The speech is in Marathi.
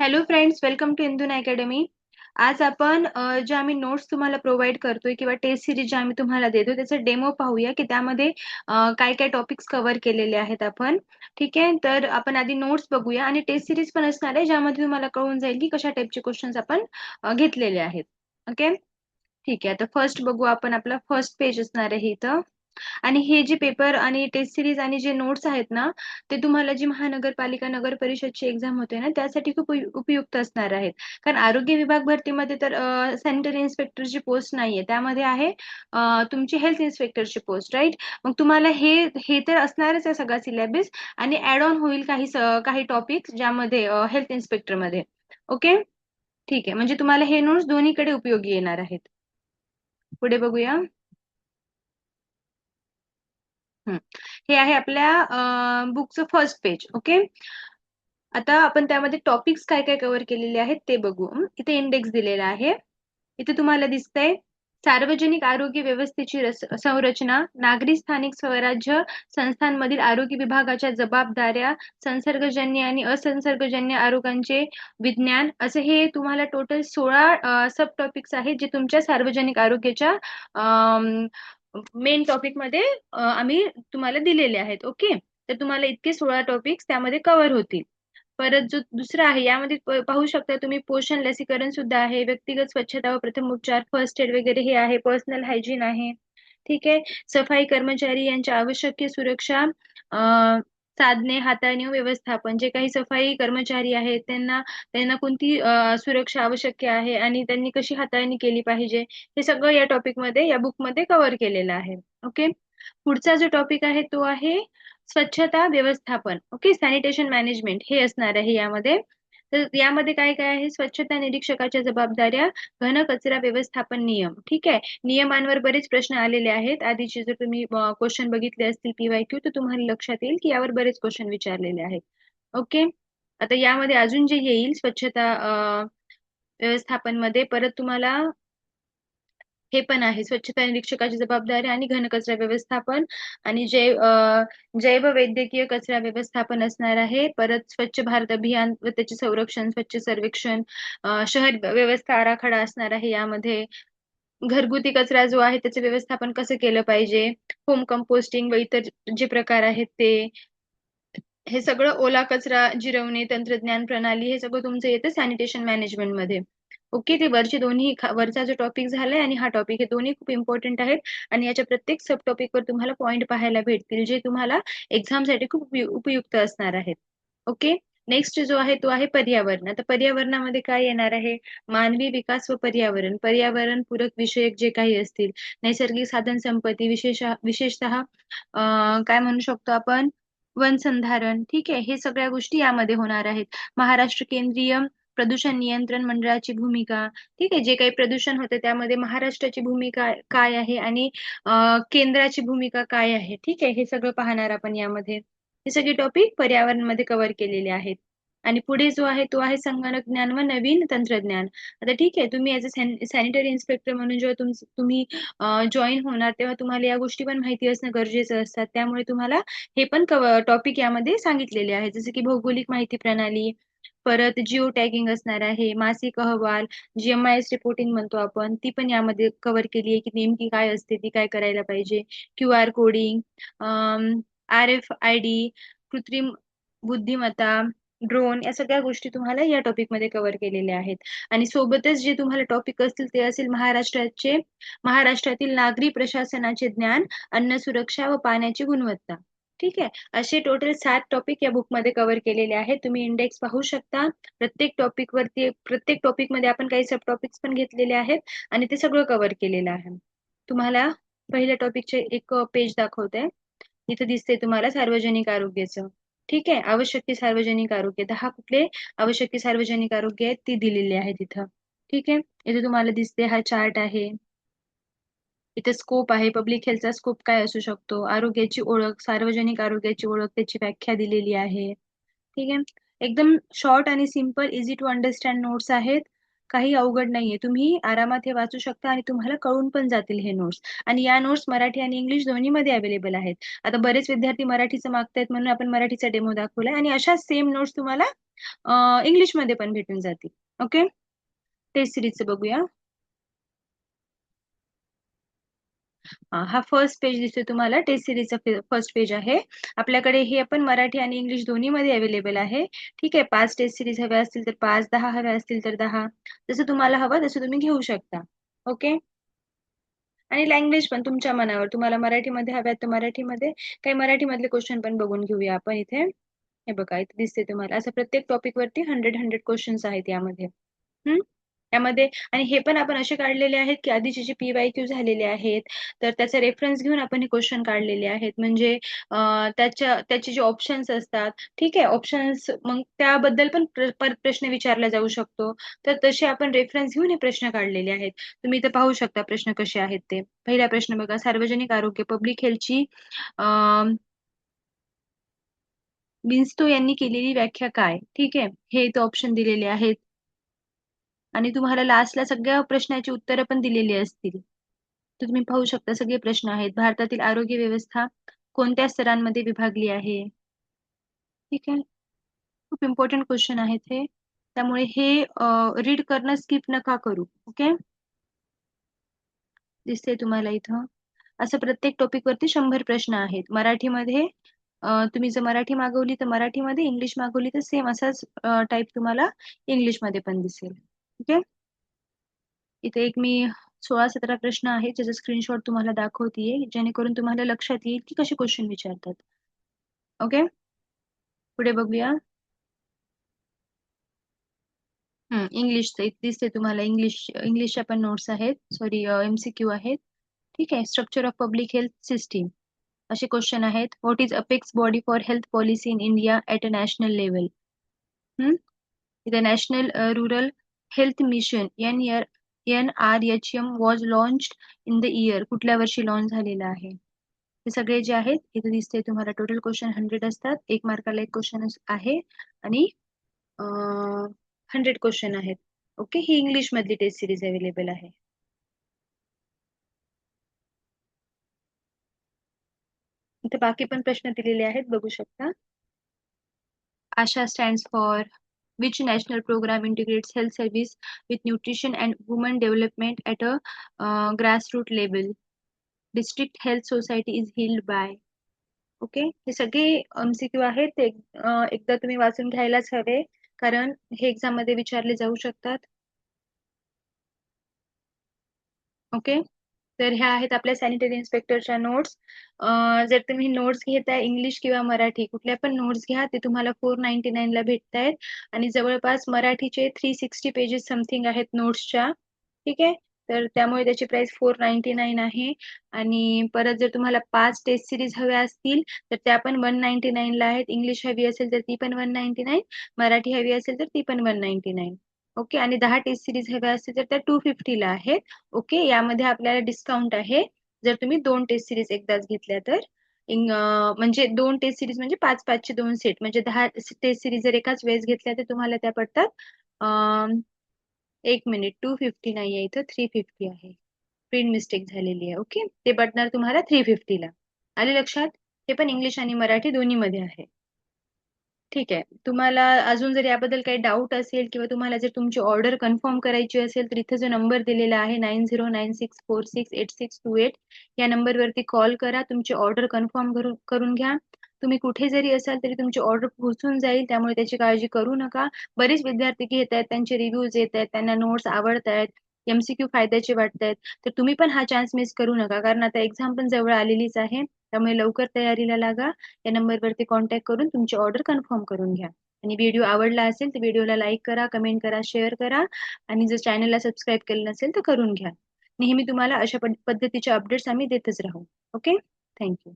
हॅलो फ्रेंड्स, वेलकम टू इंदून अकॅडमी. आज आपण ज्या आम्ही नोट्स तुम्हाला प्रोव्हाइड करतोय किंवा टेस्ट सिरीज ज्या आम्ही तुम्हाला देतो त्याचा डेमो पाहूया की त्यामध्ये काय काय टॉपिक्स कव्हर केलेले आहेत आपण. ठीक आहे, तर आपण आधी नोट्स बघूया आणि टेस्ट सिरीज पण असणार आहे ज्यामध्ये तुम्हाला कळून जाईल की कशा टाईपचे क्वेश्चन्स आपण घेतलेले आहेत. ओके, ठीक आहे. आता फर्स्ट बघू आपण. आपला फर्स्ट पेज असणार आहे इथं. आणि हे जे पेपर आणि टेस्ट सिरीज आणि जे नोट्स आहेत ना, ते तुम्हाला जी महानगरपालिका नगर परिषदची एक्झाम होते ना त्यासाठी खूप उपयुक्त असणार आहेत. कारण आरोग्य विभाग भरतीमध्ये तर सॅनिटरी इन्स्पेक्टरची पोस्ट नाहीये, त्यामध्ये आहे तुमची हेल्थ इन्स्पेक्टरची पोस्ट, राईट. मग तुम्हाला हे हे तर असणारच आहे सगळा सिलेबस, आणि ऍड ऑन होईल काही टॉपिक ज्यामध्ये हेल्थ इन्स्पेक्टर मध्ये. ओके, ठीक आहे. म्हणजे तुम्हाला हे नोट्स दोन्हीकडे उपयोगी येणार आहेत. पुढे बघूया. हं. हे आहे आपल्या बुकचं फर्स्ट पेज. ओके. आता आपण त्यामध्ये टॉपिक्स काय काय कव्हर केलेले आहेत ते बघू. इथे इंडेक्स दिलेला आहे. इथे तुम्हाला दिसतंय सार्वजनिक आरोग्य व्यवस्थेची संरचना, नागरी स्थानिक स्वराज्य संस्थांमधील आरोग्य विभागाच्या जबाबदाऱ्या, संसर्गजन्य आणि असंसर्गजन्य आरोग्यांचे विज्ञान, असे हे तुम्हाला टोटल 16 सब टॉपिक्स आहेत जे तुमच्या सार्वजनिक आरोग्याच्या मेन टॉपिक मध्ये आम्ही तुम्हाला दिलेले आहेत. ओके, तर तुम्हाला इतके 16 टॉपिक्स त्यामध्ये कव्हर होतील. परत जो दुसरा आहे यामध्ये पाहू शकता तुम्ही, पोषण लसीकरण सुद्धा आहे, व्यक्तिगत स्वच्छता व प्रथम उपचार, फर्स्ट एड वगैरे हे आहे, पर्सनल हायजीन आहे. ठीक आहे. सफाई कर्मचारी यांच्या आवश्यक सुरक्षा साधने, हाताळणी व व्यवस्थापन, जे काही सफाई कर्मचारी आहेत त्यांना त्यांना कोणती सुरक्षा आवश्यक आहे आणि त्यांनी कशी हाताळणी केली पाहिजे, हे सगळं या टॉपिक मध्ये, या बुक मध्ये कव्हर केलेलं आहे. ओके. पुढचा जो टॉपिक आहे तो आहे स्वच्छता व्यवस्थापन. ओके, सॅनिटेशन मॅनेजमेंट हे असणार आहे यामध्ये. तर यामध्ये काय काय आहे, स्वच्छता निरीक्षकाच्या जबाबदाऱ्या, घन कचरा व्यवस्थापन नियम. ठीक आहे. नियमांवर बरेच प्रश्न आलेले आहेत. आधीचे जर तुम्ही क्वेश्चन बघितले असतील PYQ, तर तुम्हाला लक्षात येईल की यावर बरेच क्वेश्चन विचारलेले आहेत. ओके. आता यामध्ये अजून जे येईल स्वच्छता व्यवस्थापन मध्ये, परत तुम्हाला हे पण आहे स्वच्छता निरीक्षकाची जबाबदारी आणि घनकचरा व्यवस्थापन, आणि जैव वैद्यकीय कचरा व्यवस्थापन असणार आहे. परत स्वच्छ भारत अभियान व त्याचे संरक्षण, स्वच्छ सर्वेक्षण, शहर व्यवस्था आराखडा असणार आहे यामध्ये. घरगुती कचरा जो आहे त्याचे व्यवस्थापन कसं केलं पाहिजे, होम कंपोस्टिंग व इतर जे प्रकार आहेत ते, हे सगळं, ओला कचरा जिरवणे, तंत्रज्ञान प्रणाली, हे सगळं तुमचं येतं सॅनिटेशन मॅनेजमेंट मध्ये. ओके, ते वरचे दोन्ही, वरचा जो टॉपिक झालाय आणि हा टॉपिक, हे दोन्ही खूप इम्पॉर्टंट आहेत. आणि याच्या प्रत्येक सब टॉपिक वर तुम्हाला पॉईंट पाहायला भेटतील जे तुम्हाला एक्झाम साठी खूप उपयुक्त असणार आहेत. ओके. नेक्स्ट जो आहे तो आहे पर्यावरण. आता पर्यावरणामध्ये काय येणार आहे, मानवी विकास व पर्यावरण, पर्यावरण पूरक विषयक जे काही असतील, नैसर्गिक साधन संपत्ती, विशेषतः काय म्हणू शकतो आपण, वनसंधारण. ठीक आहे, हे सगळ्या गोष्टी यामध्ये होणार आहेत. महाराष्ट्र केंद्रीय प्रदूषण नियंत्रण मंडळाची भूमिका. ठीक आहे, जे काही प्रदूषण होते त्यामध्ये महाराष्ट्राची भूमिका काय आहे आणि केंद्राची भूमिका काय आहे. ठीक आहे, हे सगळं पाहणार आपण यामध्ये. हे सगळे टॉपिक पर्यावरण मध्ये कव्हर केलेले आहेत. आणि पुढे जो आहे तो आहे संगणक ज्ञान व नवीन तंत्रज्ञान. आता ठीक आहे, तुम्ही ऍज अ सॅनिटरी इन्स्पेक्टर म्हणून जेव्हा तुम्ही जॉईन होणार तेव्हा तुम्हाला या गोष्टी पण माहिती असणं गरजेचं असतात. त्यामुळे तुम्हाला हे पण टॉपिक यामध्ये सांगितलेले आहेत, जसे की भौगोलिक माहिती प्रणाली, परत जिओ टॅगिंग असणार आहे, मासिक अहवाल, GMIS रिपोर्टिंग म्हणतो आपण, ती पण यामध्ये कव्हर केली आहे की नेमकी काय असते, ती काय करायला पाहिजे, QR कोडिंग, RFID, कृत्रिम बुद्धिमत्ता, ड्रोन, या सगळ्या गोष्टी तुम्हाला या टॉपिक मध्ये कव्हर केलेल्या आहेत. आणि सोबतच जे तुम्हाला टॉपिक असतील ते असेल महाराष्ट्रातील नागरी प्रशासनाचे ज्ञान, अन्न सुरक्षा व पाण्याची गुणवत्ता. ठीक आहे, असे टोटल 7 टॉपिक या बुक मध्ये कव्हर केलेले आहेत. तुम्ही इंडेक्स पाहू शकता. प्रत्येक टॉपिक मध्ये आपण काही सब टॉपिक्स पण घेतलेले आहेत आणि ते सगळं कव्हर केलेलं आहे. तुम्हाला पहिल्या टॉपिकचे एक पेज दाखवते. इथे दिसते तुम्हाला सार्वजनिक आरोग्याचं. ठीक आहे, आवश्यक ते सार्वजनिक आरोग्य, 10 कुठले आवश्यक ते सार्वजनिक आरोग्य आहेत ती दिलेली आहेत इथं. ठीक आहे, इथे तुम्हाला दिसते हा चार्ट आहे. इथे स्कोप आहे, पब्लिक हेल्थचा स्कोप काय असू शकतो, आरोग्याची ओळख, सार्वजनिक आरोग्याची ओळख, त्याची व्याख्या दिलेली आहे. ठीक आहे, एकदम शॉर्ट आणि simple, easy to understand notes आहेत. काही अवघड नाहीये, तुम्ही आरामात हे वाचू शकता आणि तुम्हाला कळून पण जातील हे नोट्स. आणि या नोट्स मराठी आणि इंग्लिश दोन्ही मध्ये अवेलेबल आहेत. आता बरेच विद्यार्थी मराठीचं मागतायत म्हणून आपण मराठीचा डेमो दाखवलाय, आणि अशा सेम नोट्स तुम्हाला इंग्लिशमध्ये पण भेटून जातील. ओके, टेस्ट सिरीजचं बघूया. हा फर्स्ट पेज दिसतोय तुम्हाला, टेस्ट सिरीजचा फर्स्ट पेज आहे. आपल्याकडे हे पण मराठी आणि इंग्लिश दोन्ही मध्ये अवेलेबल आहे. ठीक आहे, 5 टेस्ट सिरीज हव्या असतील तर 5, 10 हव्या असतील तर 10, जसं तुम्हाला हवं तसं तुम्ही घेऊ शकता. ओके, आणि लँग्वेज पण तुमच्या मनावर, तुम्हाला मराठीमध्ये हव्यात तर मराठीमध्ये. काही मराठीमधले क्वेश्चन पण बघून घेऊया आपण इथे. हे बघा, इथे दिसते तुम्हाला असं प्रत्येक टॉपिक वरती 100 क्वेश्चन्स आहेत यामध्ये. हम्म, यामध्ये. आणि हे पण आपण असे काढलेले आहेत की आधीचे जे PYQ झालेले आहेत तर त्याचा रेफरन्स घेऊन आपण हे क्वेश्चन काढलेले आहेत. म्हणजे त्याचे जे ऑप्शन्स असतात, ठीक आहे, ऑप्शन्स मग त्याबद्दल पण परत प्रश्न विचारला जाऊ शकतो. तर तसे आपण रेफरन्स घेऊन हे प्रश्न काढलेले आहेत. तुम्ही इथे पाहू शकता प्रश्न कसे आहेत ते. पहिला प्रश्न बघा, सार्वजनिक आरोग्य पब्लिक हेल्थची बिन्स्टो यांनी केलेली व्याख्या काय? ठीक आहे, हे इथे ऑप्शन दिलेले आहेत. आणि तुम्हाला लास्टला सगळ्या प्रश्नाची उत्तरं पण दिलेली असतील. तर तुम्ही पाहू शकता सगळे प्रश्न आहेत. भारतातील आरोग्य व्यवस्था कोणत्या स्तरांमध्ये विभागली आहे? ठीक आहे, खूप इम्पॉर्टंट क्वेश्चन आहेत हे. त्यामुळे हे रीड करणं स्किप नका करू. ओके, दिसते तुम्हाला इथं. असं प्रत्येक टॉपिक वरती 100 प्रश्न आहेत. मराठीमध्ये तुम्ही जर मराठी मागवली तर मराठीमध्ये, इंग्लिश मागवली तर सेम असाच टाईप तुम्हाला इंग्लिशमध्ये पण दिसेल. ओके, इथे एक मी 16-17 प्रश्न आहेत ज्याचा स्क्रीनशॉट तुम्हाला दाखवतीये, जेणेकरून तुम्हाला लक्षात येईल की कसे क्वेश्चन विचारतात. ओके, पुढे बघूया. इंग्लिशचं इथे दिसते तुम्हाला, इंग्लिशच्या पण नोट्स आहेत, सॉरी MCQ आहेत. ठीक आहे, structure of public health system असे क्वेश्चन आहेत. What is apex body for health policy in India at a national level? इथे national rural health mission NRHM was launched in the year, कुठल्या वर्षी लॉन्च झालेला आहे? हे सगळे जे आहेत इथे दिसते तुम्हाला. टोटल क्वेश्चन 100 असतात. 1 मार्काला 1 क्वेश्चन आहे आणि 100 क्वेश्चन आहेत. ओके, ही इंग्लिश मधली टेस्ट सिरीज अवेलेबल आहे. इथे बाकी पण प्रश्न दिलेले आहेत, बघू शकता. ASHA stands for which national program integrates health service with nutrition and women development at a grassroots level? District Health Society is held by. Okay, हे सगळे MCQ आहेत ते एकदा तुम्ही वाचून घ्यायलाच हवे, कारण हे एक्झाम मध्ये विचारले जाऊ शकतात. ओके, तर ह्या आहेत आपल्या सॅनिटरी इन्स्पेक्टरच्या नोट्स. जर तुम्ही नोट्स घेताय इंग्लिश किंवा मराठी कुठल्या पण नोट्स घ्या, ते तुम्हाला 499 ला भेटत आहेत. आणि जवळपास मराठीचे 360 पेजेस समथिंग आहेत नोट्सच्या. ठीक आहे, तर त्यामुळे त्याची प्राइस 499 आहे. आणि परत जर तुम्हाला 5 टेस्ट सिरीज हव्या असतील तर त्या पण 199 ला आहेत. इंग्लिश हवी असेल तर ती पण 199, मराठी हवी असेल तर ती पण 199. ओके, आणि 10 टेस्ट सिरीज हव्या असतील तर त्या 250 ला आहेत. ओके, यामध्ये आपल्याला डिस्काउंट आहे जर तुम्ही 2 टेस्ट सिरीज एकदाच घेतल्या तर. म्हणजे 2 टेस्ट सिरीज म्हणजे 5-5 चे 2 सेट, म्हणजे 10 टेस्ट सिरीज जर एकाच वेळेस घेतल्या तर तुम्हाला त्या पडतात 1 मिनिट, 250 नाही आहे इथं, 350 आहे. प्रिंट मिस्टेक झालेली आहे. ओके, ते पडणार तुम्हाला 350 ला. आले लक्षात? हे पण इंग्लिश आणि मराठी दोन्ही मध्ये आहे. ठीक आहे, तुम्हाला अजून जर याबद्दल काही डाऊट असेल किंवा तुम्हाला जर तुमची ऑर्डर कन्फर्म करायची असेल तर इथे जो नंबर दिलेला आहे 9096468628 या नंबरवरती कॉल करा. तुमची ऑर्डर कन्फर्म करून घ्या. तुम्ही कुठे जरी असाल तरी तुमची ऑर्डर पोहोचून जाईल, त्यामुळे त्याची काळजी करू नका. बरेच विद्यार्थी घेत आहेत, त्यांचे रिव्ह्यूज येत आहेत, त्यांना नोट्स आवडत आहेत, MCQ फायद्याचे वाटतायत. तर तुम्ही पण हा चान्स मिस करू नका, कारण आता एक्झाम पण जवळ आलेलीच आहे. त्यामुळे लवकर तयारीला लागा. या नंबरवरती कॉन्टॅक्ट करून तुमची ऑर्डर कन्फर्म करून घ्या. आणि व्हिडिओ आवडला असेल तर व्हिडिओला लाईक करा, कमेंट करा, शेअर करा. आणि जर चॅनलला सबस्क्राईब केलं नसेल तर करून घ्या. नेहमी तुम्हाला अशा पद्धतीचे अपडेट्स आम्ही देतच राहू. Okay, thank you.